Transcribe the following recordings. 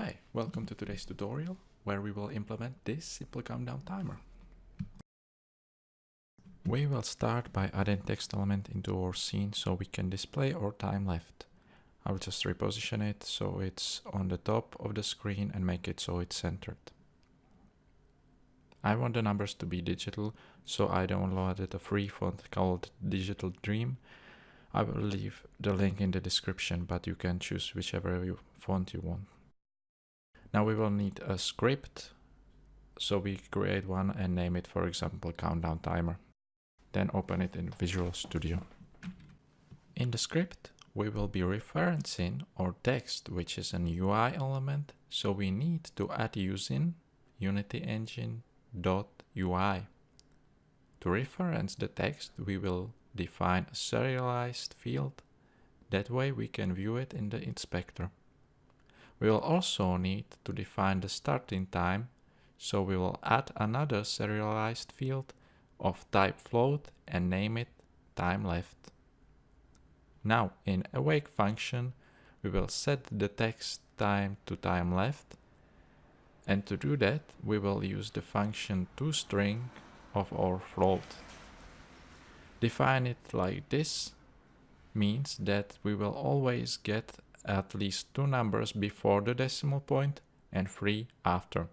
Hi, welcome to today's tutorial where we will implement this simple countdown timer. We will start by adding text element into our scene so we can display our time left. I will just reposition it so it's on the top of the screen and make it so it's centered. I want the numbers to be digital, so I downloaded a free font called Digital Dream. I will leave the link in the description, but you can choose whichever font you want. Now we will need a script, so we create one and name it, for example, countdown timer. Then open it in Visual Studio. In the script, we will be referencing our text, which is an UI element, so we need to add using UnityEngine.ui. To reference the text, we will define a serialized field. That way we can view it in the inspector. We will also need to define the starting time, so we will add another serialized field of type float and name it time left. Now in awake function, we will set the text time to time left, and to do that we will use the function toString of our float. Define it like this means that we will always get at least 2 numbers before the decimal point and 3 after.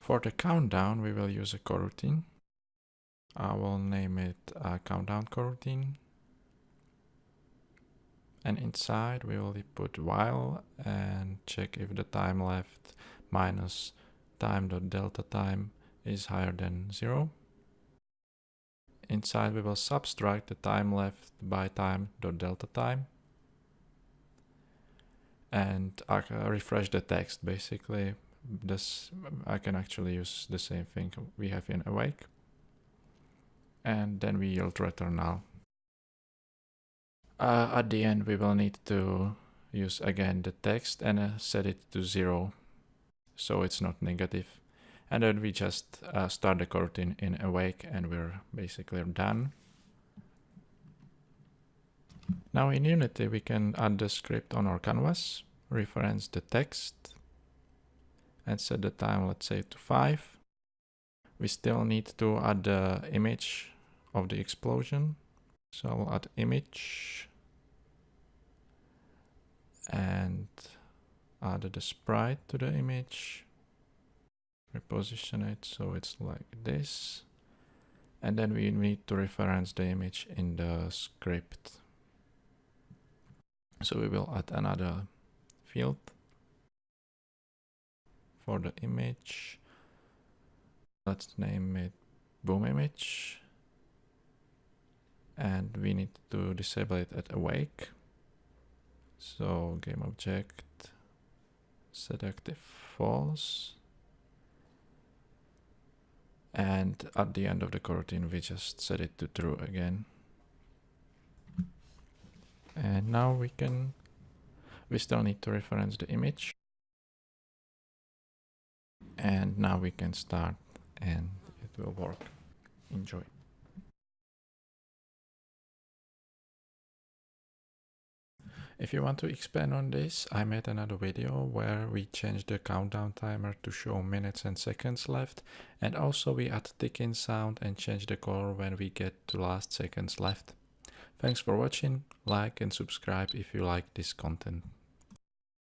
For the countdown, we will use a coroutine. I will name it a countdown coroutine. And inside we will put while and check if the time left minus time.delta time is higher than 0. Inside we will subtract the time left by time.delta time. And I can refresh the text. Basically, this I can actually use the same thing we have in awake. And then we yield return null. At the end, we will need to use again the text and set it to 0, so it's not negative. And then we just start the coroutine in awake and we're basically done. Now in Unity we can add the script on our canvas, reference the text and set the time, let's say, to 5. We still need to add the image of the explosion, so I'll add image and add the sprite to the image, reposition it so it's like this, and then we need to reference the image in the script. So we will add another field for the image. Let's name it boom image, and we need to disable it at awake. So game object set active false, and at the end of the coroutine we just set it to true again. And now we still need to reference the image. And now we can start and it will work. Enjoy. If you want to expand on this, I made another video where we changed the countdown timer to show minutes and seconds left, and also we add ticking sound and change the color when we get to last seconds left. Thanks for watching, like and subscribe if you like this content.